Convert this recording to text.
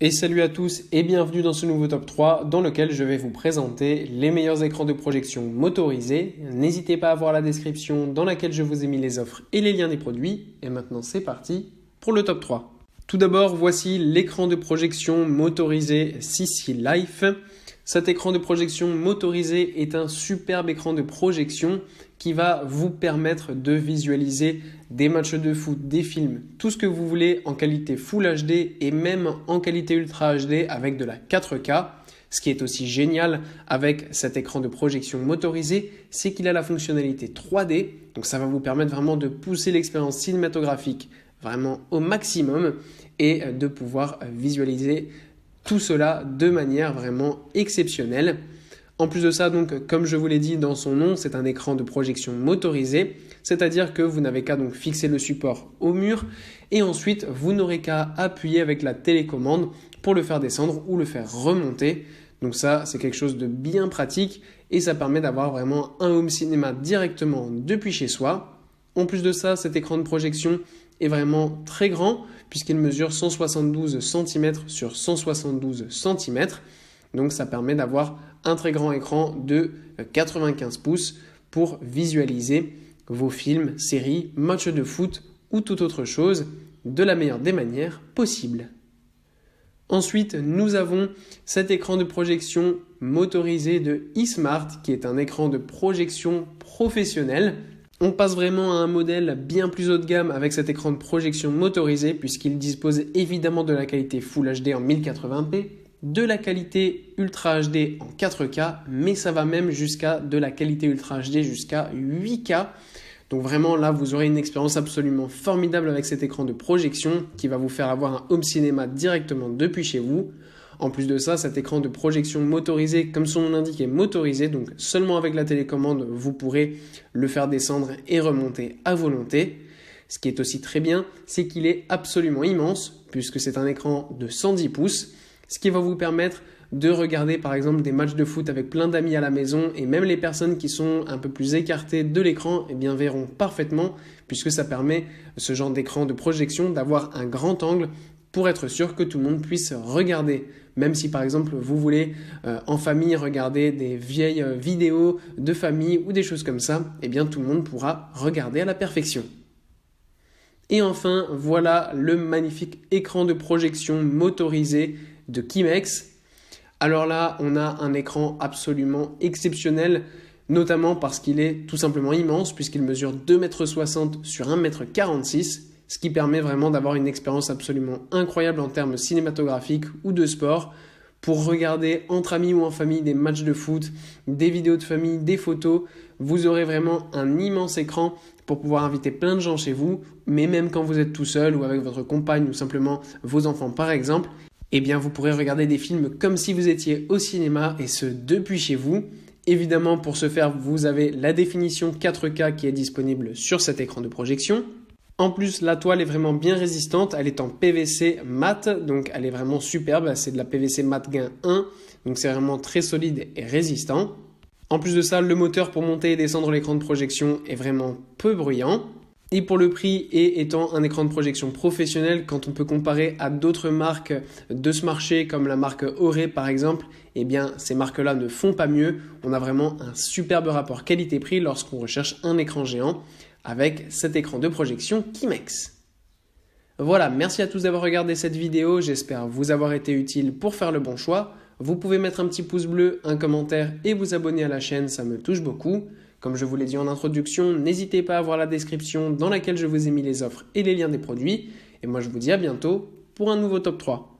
Et salut à tous et bienvenue dans ce nouveau top 3 dans lequel je vais vous présenter les meilleurs écrans de projection motorisés. N'hésitez pas à voir la description dans laquelle je vous ai mis les offres et les liens des produits. Et maintenant c'est parti pour le top 3. Tout d'abord, voici l'écran de projection motorisé CC Life. Cet écran de projection motorisé est un superbe écran de projection qui va vous permettre de visualiser des matchs de foot, des films, tout ce que vous voulez en qualité Full HD et même en qualité Ultra HD avec de la 4K. Ce qui est aussi génial avec cet écran de projection motorisé, c'est qu'il a la fonctionnalité 3D. Donc ça va vous permettre vraiment de pousser l'expérience cinématographique vraiment au maximum et de pouvoir visualiser tout cela de manière vraiment exceptionnelle. En plus de ça, donc, comme je vous l'ai dit dans son nom, c'est un écran de projection motorisé, c'est-à-dire que vous n'avez qu'à donc fixer le support au mur et ensuite vous n'aurez qu'à appuyer avec la télécommande pour le faire descendre ou le faire remonter. Donc ça, c'est quelque chose de bien pratique et ça permet d'avoir vraiment un home cinéma directement depuis chez soi. En plus de ça, cet écran de projection est vraiment très grand puisqu'il mesure 172 cm sur 172 cm. Donc ça permet d'avoir un très grand écran de 95 pouces pour visualiser vos films, séries, matchs de foot ou toute autre chose de la meilleure des manières possibles. Ensuite, nous avons cet écran de projection motorisé de eSmart qui est un écran de projection professionnel. On passe vraiment à un modèle bien plus haut de gamme avec cet écran de projection motorisé puisqu'il dispose évidemment de la qualité Full HD en 1080p, de la qualité Ultra HD en 4K, mais ça va même jusqu'à de la qualité Ultra HD jusqu'à 8K. Donc vraiment là, vous aurez une expérience absolument formidable avec cet écran de projection qui va vous faire avoir un home cinéma directement depuis chez vous. En plus de ça, cet écran de projection motorisé, comme son nom l'indique, est motorisé, donc seulement avec la télécommande, vous pourrez le faire descendre et remonter à volonté. Ce qui est aussi très bien, c'est qu'il est absolument immense, puisque c'est un écran de 110 pouces, ce qui va vous permettre de regarder par exemple des matchs de foot avec plein d'amis à la maison, et même les personnes qui sont un peu plus écartées de l'écran verront parfaitement, puisque ça permet, ce genre d'écran de projection, d'avoir un grand angle pour être sûr que tout le monde puisse regarder. Même si par exemple vous voulez en famille regarder des vieilles vidéos de famille ou des choses comme ça, tout le monde pourra regarder à la perfection. Et enfin, voilà le magnifique écran de projection motorisé de Kimex. Alors là, on a un écran absolument exceptionnel, notamment parce qu'il est tout simplement immense puisqu'il mesure 2,60 m sur 1,46 m. Ce qui permet vraiment d'avoir une expérience absolument incroyable en termes cinématographiques ou de sport pour regarder entre amis ou en famille des matchs de foot, des vidéos de famille, des photos. Vous aurez vraiment un immense écran pour pouvoir inviter plein de gens chez vous, mais même quand vous êtes tout seul ou avec votre compagne ou simplement vos enfants par exemple, vous pourrez regarder des films comme si vous étiez au cinéma et ce depuis chez vous. Évidemment, pour ce faire, vous avez la définition 4K qui est disponible sur cet écran de projection. En plus, la toile est vraiment bien résistante, elle est en PVC mat, donc elle est vraiment superbe, c'est de la PVC mat gain 1, donc c'est vraiment très solide et résistant. En plus de ça, le moteur pour monter et descendre l'écran de projection est vraiment peu bruyant. Et pour le prix, et étant un écran de projection professionnel, quand on peut comparer à d'autres marques de ce marché, comme la marque Ore par exemple, ces marques-là ne font pas mieux. On a vraiment un superbe rapport qualité-prix lorsqu'on recherche un écran géant avec cet écran de projection Kimex. Voilà, merci à tous d'avoir regardé cette vidéo, j'espère vous avoir été utile pour faire le bon choix. Vous pouvez mettre un petit pouce bleu, un commentaire et vous abonner à la chaîne, ça me touche beaucoup. Comme je vous l'ai dit en introduction, n'hésitez pas à voir la description dans laquelle je vous ai mis les offres et les liens des produits. Et moi je vous dis à bientôt pour un nouveau top 3.